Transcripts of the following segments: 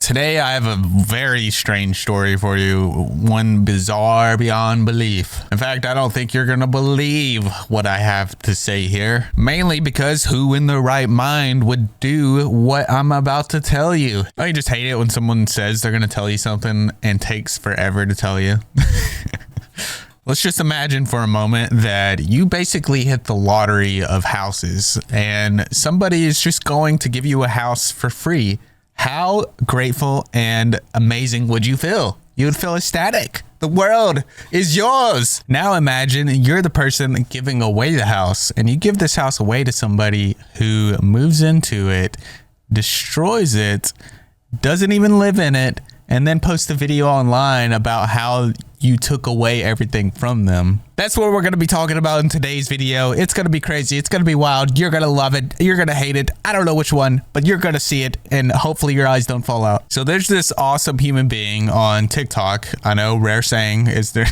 Today I have a very strange story for you, one bizarre beyond belief. In fact, I don't think you're gonna believe what I have to say here, mainly because who in their right mind would do what I'm about to tell you? I just hate it when someone says they're gonna tell you something and takes forever to tell you. Let's just imagine for a moment that you basically hit the lottery of houses and somebody is just going to give you a house for free. How grateful and amazing would you feel? You would feel ecstatic. The world is yours. Now imagine you're the person giving away the house and you give this house away to somebody who moves into it, destroys it, doesn't even live in it, and then post a video online about how you took away everything from them. That's what we're going to be talking about in today's video. It's going to be crazy. It's going to be wild. You're going to love it. You're going to hate it. I don't know which one, but you're going to see it and hopefully your eyes don't fall out. So there's this awesome human being on TikTok. I know, rare saying, is there...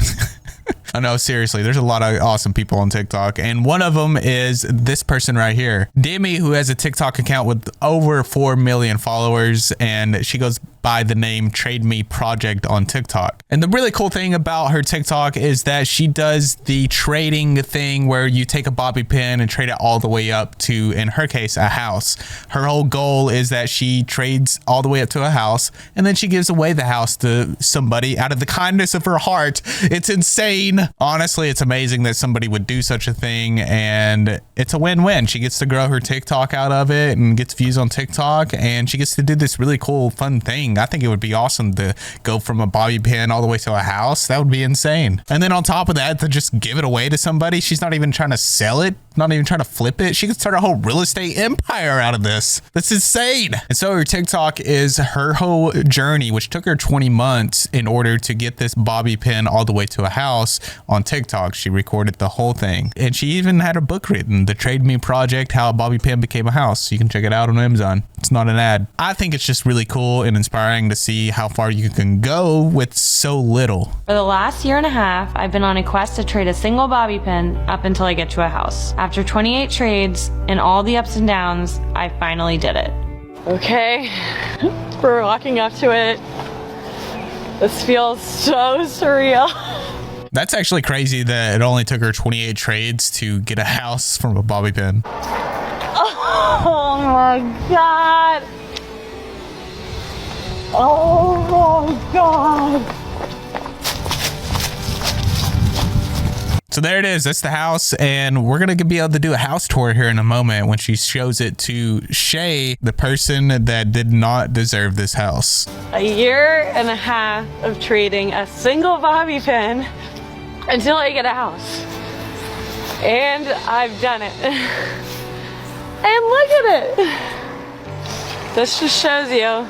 I know, seriously, there's a lot of awesome people on TikTok, and one of them is this person right here, Demi, who has a TikTok account with over 4 million followers, and she goes by the name Trade Me Project on TikTok. And the really cool thing about her TikTok is that she does the trading thing where you take a bobby pin and trade it all the way up to, in her case, a house. Her whole goal is that she trades all the way up to a house, and then she gives away the house to somebody out of the kindness of her heart. It's insane. Honestly, it's amazing that somebody would do such a thing, and it's a win-win. She gets to grow her TikTok out of it and gets views on TikTok, and she gets to do this really cool, fun thing. I think it would be awesome to go from a bobby pin all the way to a house. That would be insane. And then on top of that, to just give it away to somebody. She's not even trying to sell it, not even trying to flip it. She could start a whole real estate empire out of this. That's insane. And so her TikTok is her whole journey, which took her 20 months in order to get this bobby pin all the way to a house on TikTok. She recorded the whole thing. And she even had a book written, The Trade Me Project, How a Bobby Pin Became a House. You can check it out on Amazon. It's not an ad. I think it's just really cool and inspiring to see how far you can go with so little. For the last year and a half, I've been on a quest to trade a single bobby pin up until I get to a house. After 28 trades and all the ups and downs, I finally did it. Okay, we're walking up to it. This feels so surreal. That's actually crazy that it only took her 28 trades to get a house from a bobby pin. Oh my God. Oh my God. So there it is. That's the house, and we're going to be able to do a house tour here in a moment when she shows it to Shay, the person that did not deserve this house. A year and a half of trading a single bobby pin until I get a house. And I've done it. And look at it. This just shows you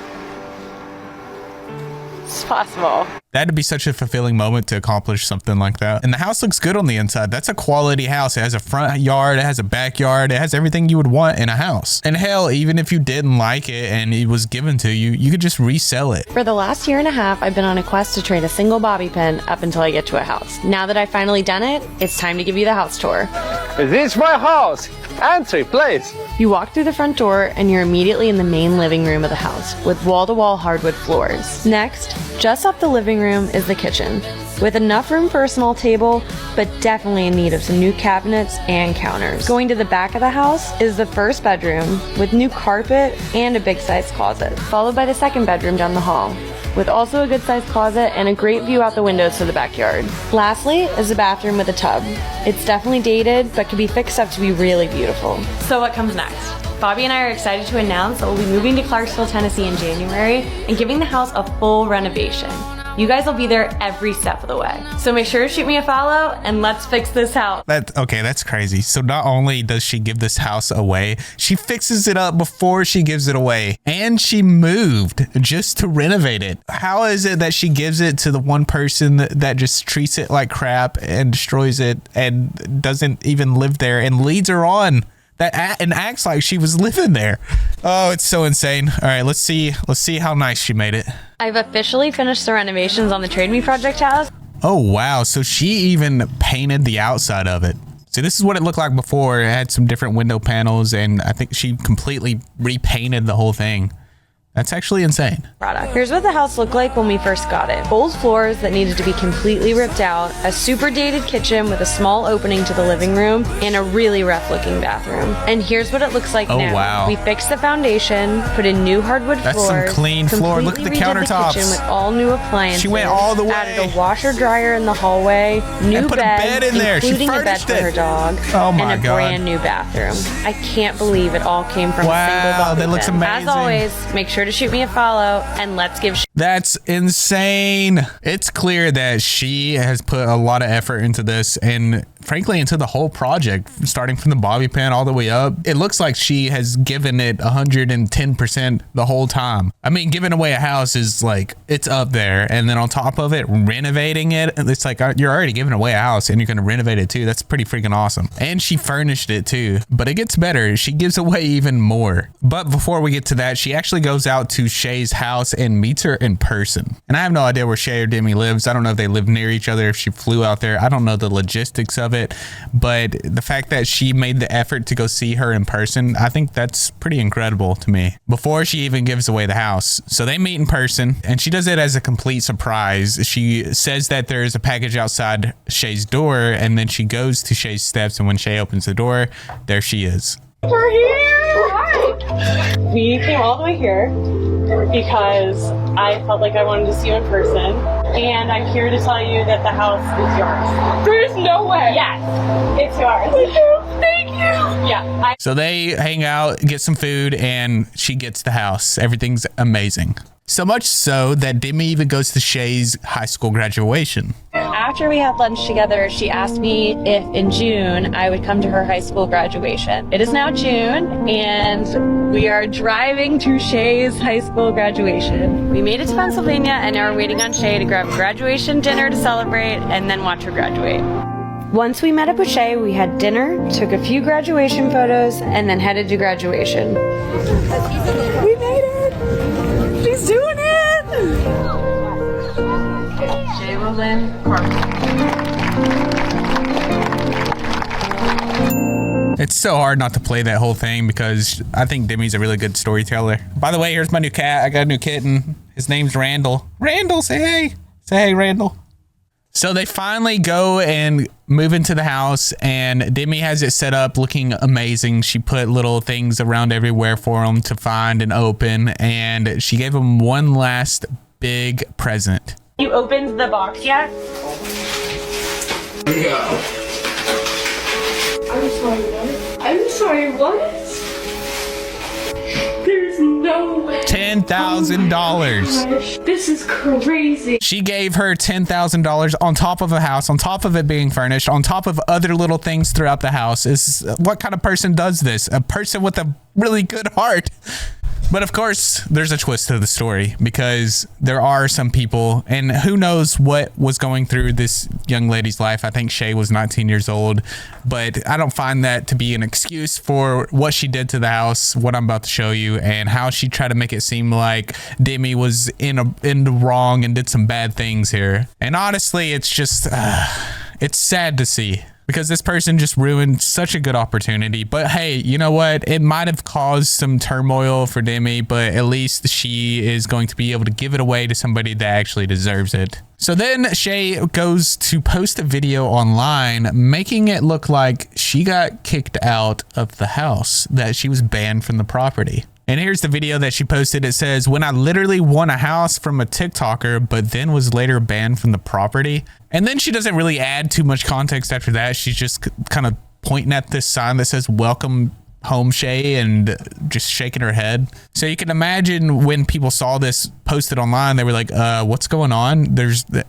it's possible. That'd be such a fulfilling moment to accomplish something like that. And the house looks good on the inside. That's a quality house. It has a front yard, it has a backyard, it has everything you would want in a house. And hell, even if you didn't like it and it was given to you, you could just resell it. For the last year and a half, I've been on a quest to trade a single bobby pin up until I get to a house. Now that I've finally done it, it's time to give you the house tour. This is my house. Entry, please. You walk through the front door and you're immediately in the main living room of the house with wall-to-wall hardwood floors. Next, just off the living room is the kitchen, with enough room for a small table, but definitely in need of some new cabinets and counters. Going to the back of the house is the first bedroom with new carpet and a big sized closet, followed by the second bedroom down the hall, with also a good sized closet and a great view out the windows to the backyard. Lastly is the bathroom with a tub. It's definitely dated, but can be fixed up to be really beautiful. So what comes next? Bobby and I are excited to announce that we'll be moving to Clarksville, Tennessee in January and giving the house a full renovation. You guys will be there every step of the way. So make sure to shoot me a follow and let's fix this house. That's crazy. So not only does she give this house away, she fixes it up before she gives it away. And she moved just to renovate it. How is it that she gives it to the one person that just treats it like crap and destroys it and doesn't even live there and leads her on? And acts like she was living there. Oh, it's so insane. All right, let's see how nice she made it. I've officially finished the renovations on the Trade Me Project house. Oh, wow. So she even painted the outside of it. So this is what it looked like before. It had some different window panels, and I think she completely repainted the whole thing. That's actually insane. Product. Here's what the house looked like when we first got it. Old floors that needed to be completely ripped out, a super dated kitchen with a small opening to the living room, and a really rough looking bathroom. And here's what it looks like now. Wow. We fixed the foundation, put in new hardwood That's floors. some clean floor. Look at the countertops. The kitchen with all new appliances. She went all the way. Added a washer dryer in the hallway, new And put a bed in there. She including a bed furnished for her it. dog, Oh my and a God. brand new bathroom. I can't believe it all came from a single Wow, bobby that looks pin. amazing. As always, make sure to shoot me a follow and let's give That's insane. It's clear that she has put a lot of effort into this and frankly into the whole project, starting from the bobby pin all the way up. It looks like she has given it 110% the whole time. I mean, giving away a house is like, it's up there. And then on top of it, renovating it, it's like you're already giving away a house and you're going to renovate it too. That's pretty freaking awesome. And she furnished it too. But it gets better. She gives away even more. But before we get to that, she actually goes out to Shay's house and meets her in person. And I have no idea where Shay or Demi lives. I don't know if they live near each other, if she flew out there. I don't know the logistics of it. But the fact that she made the effort to go see her in person, I think that's pretty incredible to me. Before she even gives away the house. So they meet in person and she does it as a complete surprise. She says that there is a package outside Shay's door and then she goes to Shay's steps, and when Shay opens the door, there she is. We're here! Hi! We came all the way here because I felt like I wanted to see you in person, and I'm here to tell you that the house is yours. There's no way! Yes, it's yours. Thank you! Yeah. So they hang out, get some food, and she gets the house. Everything's amazing. So much so that Demi even goes to Shay's high school graduation. After we had lunch together, she asked me if in June I would come to her high school graduation. It is now June, and we are driving to Shay's high school graduation. We made it to Pennsylvania, and now we're waiting on Shay to grab graduation dinner to celebrate, and then watch her graduate. Once we met up with Shay, we had dinner, took a few graduation photos, and then headed to graduation. We made it! She's doing it! Shay Lynn It's so hard not to play that whole thing because I think Demi's a really good storyteller. By the way, here's my new cat. I got a new kitten. His name's Randall. Randall, say hey. Say hey, Randall. So they finally go and move into the house, and Demi has it set up looking amazing. She put little things around everywhere for him to find and open, and she gave him one last big present. You opened the box yet? Yeah. I'm sorry, what? I'm sorry, what? There's no way. $10,000. Gosh, this is crazy. She gave her $10,000 on top of a house, on top of it being furnished, on top of other little things throughout the house. What kind of person does this? A person with a really good heart. But of course, there's a twist to the story because there are some people, and who knows what was going through this young lady's life. I think Shay was 19 years old, but I don't find that to be an excuse for what she did to the house, what I'm about to show you, and how she tried to make it seem like Demi was in the wrong and did some bad things here. And honestly, it's just, it's sad to see. Because this person just ruined such a good opportunity. But hey, you know what? It might have caused some turmoil for Demi, but at least she is going to be able to give it away to somebody that actually deserves it. So then Shay goes to post a video online, making it look like she got kicked out of the house, that she was banned from the property. And here's the video that she posted. It says, when I literally won a house from a TikToker, but then was later banned from the property. And then she doesn't really add too much context after that. She's just kind of pointing at this sign that says, welcome home, Shay, and just shaking her head. So you can imagine when people saw this posted online, they were like, what's going on?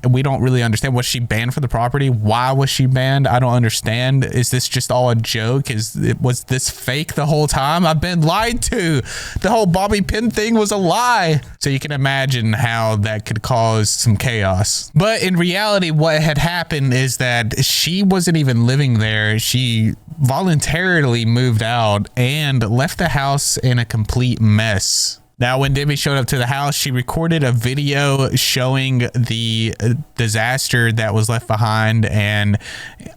We don't really understand. Was she banned for the property? Why was she banned? I don't understand. Is this just all a joke? Was this fake the whole time? I've been lied to. The whole bobby pin thing was a lie. So you can imagine how that could cause some chaos. But in reality, what had happened is that she wasn't even living there. She voluntarily moved out and left the house in a complete mess. Now, when Demi showed up to the house, she recorded a video showing the disaster that was left behind, and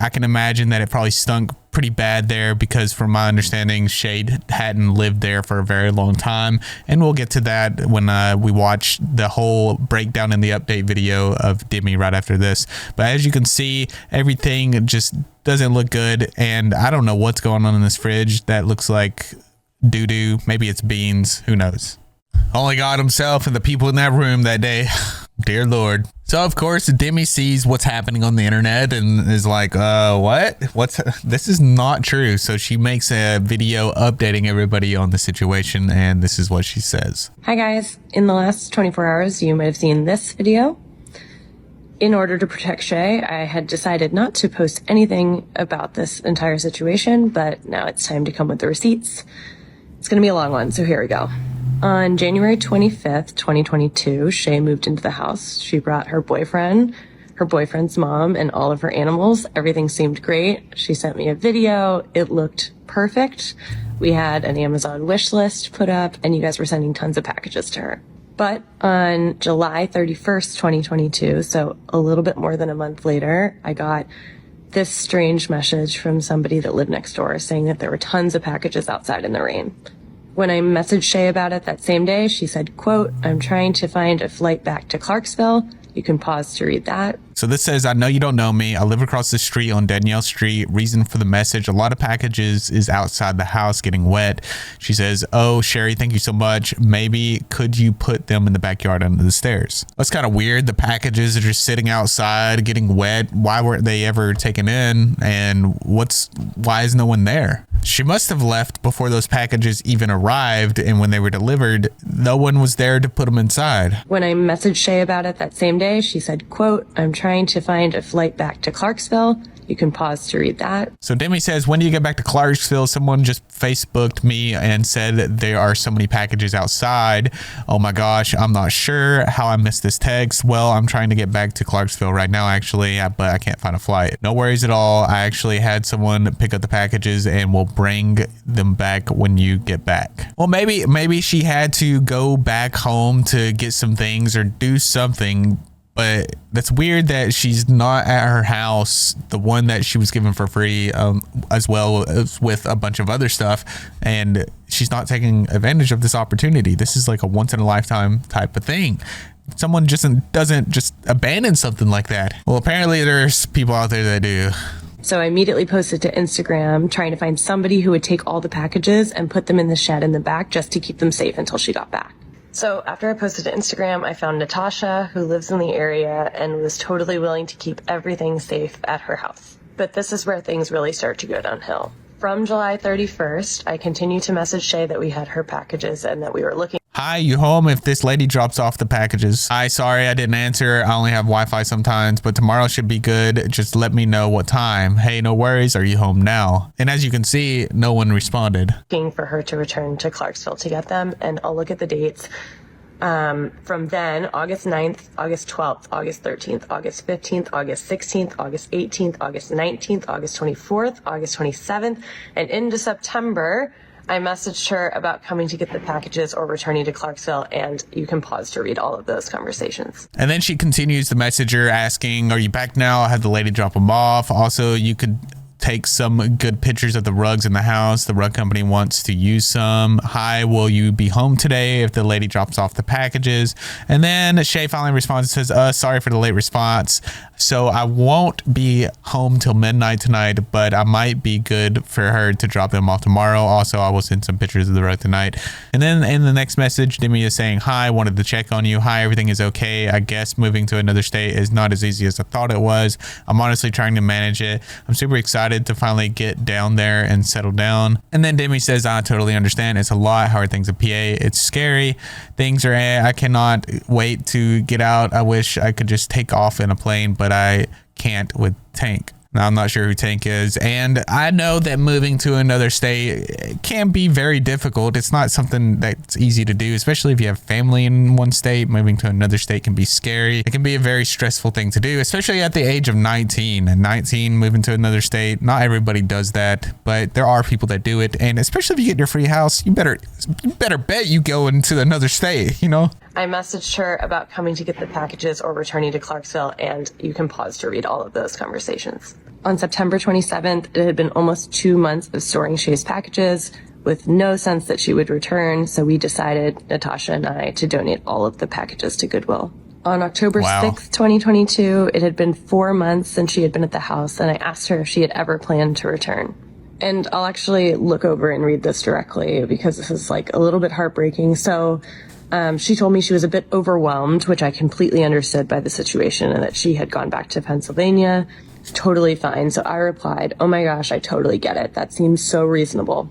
I can imagine that it probably stunk pretty bad there because from my understanding, Shade hadn't lived there for a very long time. And we'll get to that when we watch the whole breakdown in the update video of Demi right after this. But as you can see, everything just doesn't look good. And I don't know what's going on in this fridge. That looks like doo-doo. Maybe it's beans. Who knows? Only God himself and the people in that room that day. Dear Lord. So of course Demi sees what's happening on the internet and is like, this is not true. So she makes a video updating everybody on the situation, and this is what she says. Hi guys, in the last 24 hours you might have seen this video. In order to protect Shay, I had decided not to post anything about this entire situation, but now it's time to come with the receipts. It's gonna be a long one, so here we go. On January 25th, 2022, Shay moved into the house. She brought her boyfriend, her boyfriend's mom, and all of her animals. Everything seemed great. She sent me a video. It looked perfect. We had an Amazon wish list put up, and you guys were sending tons of packages to her. But on July 31st, 2022, so a little bit more than a month later, I got this strange message from somebody that lived next door saying that there were tons of packages outside in the rain. When I messaged Shay about it that same day, she said, quote, "I'm trying to find a flight back to Clarksville." You can pause to read that. So this says, "I know you don't know me. I live across the street on Danielle Street. Reason for the message: a lot of packages is outside the house getting wet." She says, "Oh, Sherry, thank you so much. Maybe could you put them in the backyard under the stairs?" That's kind of weird. The packages are just sitting outside getting wet. Why weren't they ever taken in? And why is no one there? She must have left before those packages even arrived, and when they were delivered, no one was there to put them inside. When I messaged Shay about it that same day, she said, quote, "I'm trying to find a flight back to Clarksville." You can pause to read that. So Demi says, "When do you get back to Clarksville? Someone just Facebooked me and said there are so many packages outside. Oh my gosh, I'm not sure how I missed this text. Well, I'm trying to get back to Clarksville right now, actually, but I can't find a flight." No worries at all. I actually had someone pick up the packages and will bring them back when you get back. Well, maybe she had to go back home to get some things or do something. But that's weird that she's not at her house, the one that she was given for free, as well as with a bunch of other stuff, and she's not taking advantage of this opportunity. This is like a once in a lifetime type of thing. Someone doesn't just abandon something like that. Well, apparently there's people out there that do. So I immediately posted to Instagram trying to find somebody who would take all the packages and put them in the shed in the back just to keep them safe until she got back. So after I posted to Instagram, I found Natasha, who lives in the area and was totally willing to keep everything safe at her house. But this is where things really start to go downhill. From July 31st, I continued to message Shay that we had her packages and that we were looking. "Hi, you home if this lady drops off the packages?" "Hi, sorry I didn't answer. I only have Wi-Fi sometimes, but tomorrow should be good. Just let me know what time." "Hey, no worries. Are you home now?" And as you can see, no one responded. Looking for her to return to Clarksville to get them, and I'll look at the dates. From then, August 9th, August 12th, August 13th, August 15th, August 16th, August 18th, August 19th, August 24th, August 27th, and into September, I messaged her about coming to get the packages or returning to Clarksville, and you can pause to read all of those conversations. And then she continues to message her asking, "Are you back now? I had the lady drop them off. Also, you could take some good pictures of the rugs in the house. The rug company wants to use some. Hi, will you be home today if the lady drops off the packages?" And then Shay finally responds and says, "Sorry for the late response. So I won't be home till midnight tonight, but I might be good for her to drop them off tomorrow. Also, I will send some pictures of the rug tonight." And then in the next message, Demi is saying, "Hi, wanted to check on you. Hi, everything is okay. I guess moving to another state is not as easy as I thought it was. I'm honestly trying to manage it. I'm super excited to finally get down there and settle down." And then Demi says, "I totally understand. It's a lot. How are things at PA? It's scary. Things are, I cannot wait to get out. I wish I could just take off in a plane, but I can't with Tank." Now, I'm not sure who Tank is, and I know that moving to another state can be very difficult. It's not something that's easy to do, especially if you have family in one state. Moving to another state can be scary. It can be a very stressful thing to do, especially at the age of 19. And 19, moving to another state, not everybody does that, but there are people that do it. And especially if you get your free house, you better bet you go into another state, you know? I messaged her about coming to get the packages or returning to Clarksville, and you can pause to read all of those conversations. On September 27th, it had been almost 2 months of storing Shay's packages with no sense that she would return, so we decided, Natasha and I, to donate all of the packages to Goodwill. On October 6th, 2022, it had been 4 months since she had been at the house, and I asked her if she had ever planned to return. And I'll actually look over and read this directly because this is like a little bit heartbreaking. So she told me she was a bit overwhelmed, which I completely understood by the situation, and that she had gone back to Pennsylvania. Totally fine. So I replied, "Oh my gosh, I totally get it. That seems so reasonable.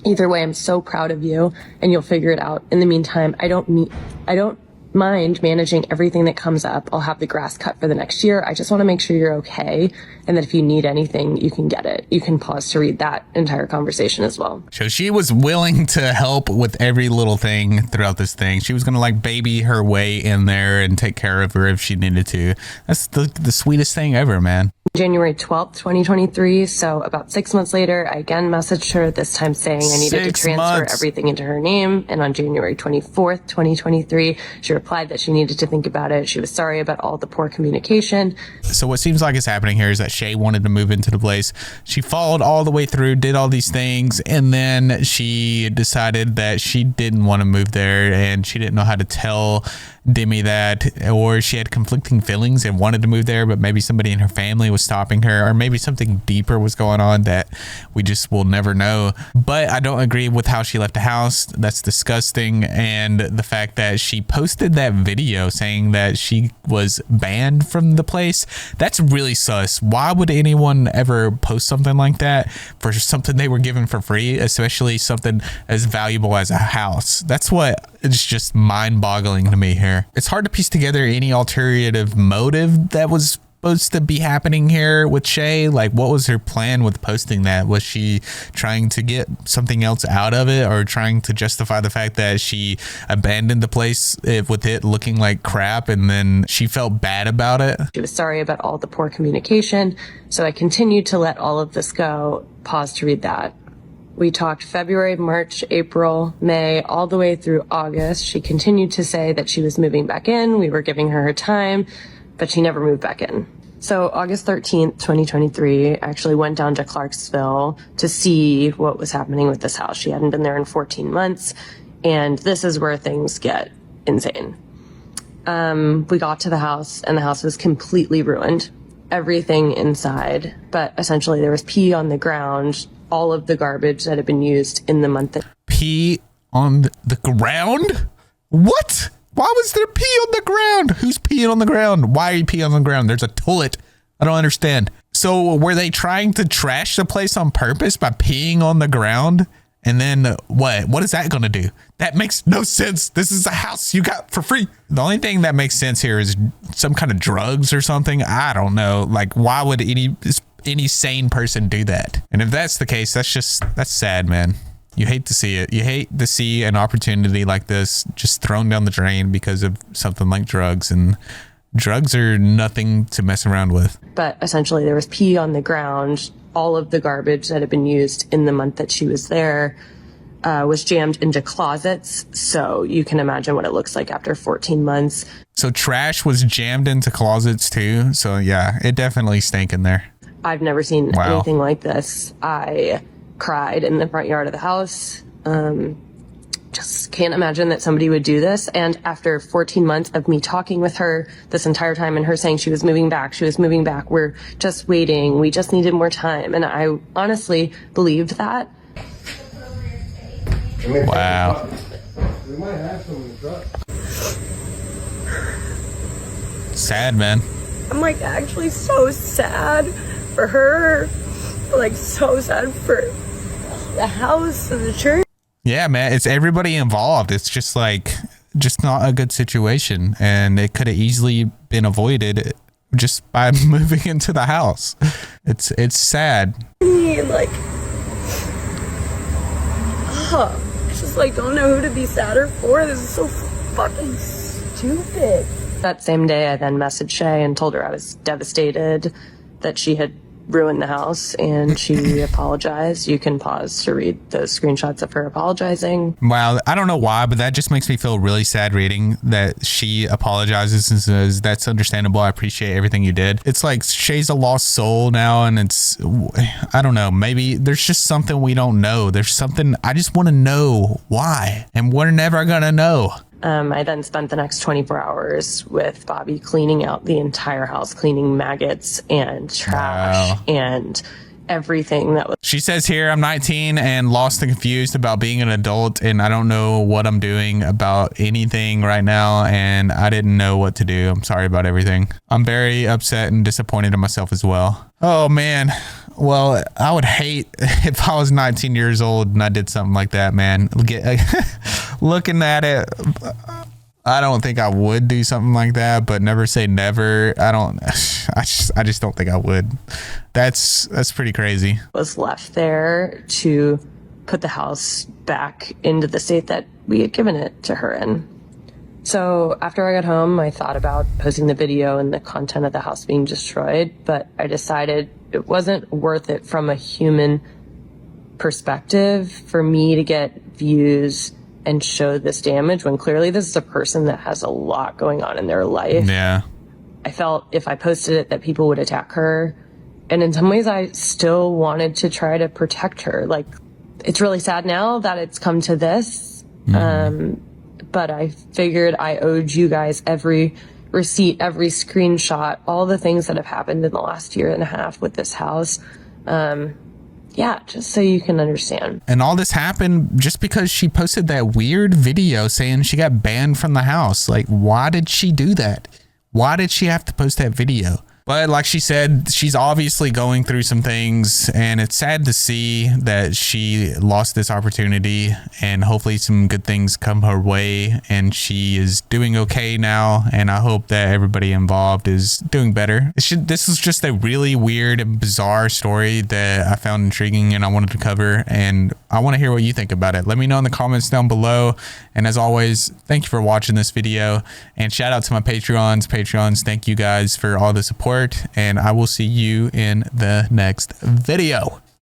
Either way, I'm so proud of you, and you'll figure it out. In the meantime, I don't mind managing everything that comes up. I'll have the grass cut for the next year. I just want to make sure you're okay, and that if you need anything, you can get it." You can pause to read that entire conversation as well. So she was willing to help with every little thing throughout this thing. She was going to like baby her way in there and take care of her if she needed to. That's the sweetest thing ever, man. January 12th, 2023, so about 6 months later, I again messaged her, this time saying I needed to transfer everything into her name. And on January 24th, 2023, she replied that she needed to think about it. She was sorry about all the poor communication. So what seems like is happening here is that Shay wanted to move into the place. She followed all the way through, did all these things, and then she decided that she didn't want to move there, and she didn't know how to tell Demi that, or she had conflicting feelings and wanted to move there, but maybe somebody in her family was stopping her, or maybe something deeper was going on that we just will never know. But I don't agree with how she left the house. That's disgusting. And the fact that she posted that video saying that she was banned from the place, that's really sus. Why would anyone ever post something like that for something they were given for free, especially something as valuable as a house? That's what is just mind-boggling to me here. It's hard to piece together any alternative motive that was supposed to be happening here with Shay. Like, what was her plan with posting that? Was she trying to get something else out of it, or trying to justify the fact that she abandoned the place with it looking like crap and then she felt bad about it? She was sorry about all the poor communication, so I continued to let all of this go. Pause to read that. We talked February, March, April, May, all the way through August. She continued to say that she was moving back in. We were giving her time, but she never moved back in. So August 13th, 2023, I actually went down to Clarksville to see what was happening with this house. She hadn't been there in 14 months, and this is where things get insane. We got to the house, and the house was completely ruined. Everything inside, but essentially there was pee on the ground, all of the garbage that had been used in the month. Pee on the ground? What? Why was there pee on the ground? Who's peeing on the ground? Why are you peeing on the ground? There's a toilet. I don't understand. So were they trying to trash the place on purpose by peeing on the ground? And then what? What is that going to do? That makes no sense. This is a house you got for free. The only thing that makes sense here is some kind of drugs or something. I don't know. Like, why would any sane person do that? And if that's the case, that's sad, man. You hate to see it. You hate to see an opportunity like this just thrown down the drain because of something like drugs. And drugs are nothing to mess around with. But essentially there was pee on the ground. All of the garbage that had been used in the month that she was there was jammed into closets. So you can imagine what it looks like after 14 months. So trash was jammed into closets too. So yeah, it definitely stank in there. I've never seen anything like this. I cried in the front yard of the house. Just can't imagine that somebody would do this. And after 14 months of me talking with her this entire time and her saying she was moving back, we're just waiting, we just needed more time. And I honestly believed that. Wow. Sad, man. I'm like actually so sad for her, like so sad for the house and the church. Yeah, man, it's everybody involved. It's just not a good situation, and it could have easily been avoided just by moving into the house. It's sad. Like, I just like don't know who to be sadder for. This is so fucking stupid. That same day, I then messaged Shay and told her I was devastated that she had ruined the house, and she apologized. You can pause to read those screenshots of her apologizing. Wow, I don't know why, but that just makes me feel really sad reading that she apologizes and says, that's understandable. I appreciate everything you did. It's like Shay's a lost soul now, and it's, I don't know, maybe there's just something we don't know. There's something, I just want to know why, and we're never gonna know. I then spent the next 24 hours with Bobby cleaning out the entire house, cleaning maggots and trash and everything that was. She says here, I'm 19 and lost and confused about being an adult, and I don't know what I'm doing about anything right now, and I didn't know what to do. I'm sorry about everything. I'm very upset and disappointed in myself as well. Oh man. Well, I would hate if I was 19 years old and I did something like that, man. Looking at it, I don't think I would do something like that, but never say never. I just don't think I would. That's pretty crazy. Was left there to put the house back into the state that we had given it to her in. So after I got home, I thought about posting the video and the content of the house being destroyed, but I decided it wasn't worth it from a human perspective for me to get views and show this damage when clearly this is a person that has a lot going on in their life. Yeah. I felt if I posted it that people would attack her. And in some ways I still wanted to try to protect her. Like, it's really sad now that it's come to this. But I figured I owed you guys every receipt, every screenshot, all the things that have happened in the last year and a half with this house. Yeah, just so you can understand. And all this happened just because she posted that weird video saying she got banned from the house. Like, why did she do that? Why did she have to post that video? But like she said, she's obviously going through some things, and it's sad to see that she lost this opportunity, and hopefully some good things come her way and she is doing okay now. And I hope that everybody involved is doing better. This is just a really weird and bizarre story that I found intriguing and I wanted to cover, and I want to hear what you think about it. Let me know in the comments down below. And as always, thank you for watching this video, and shout out to my Patreons. Thank you guys for all the support, and I will see you in the next video.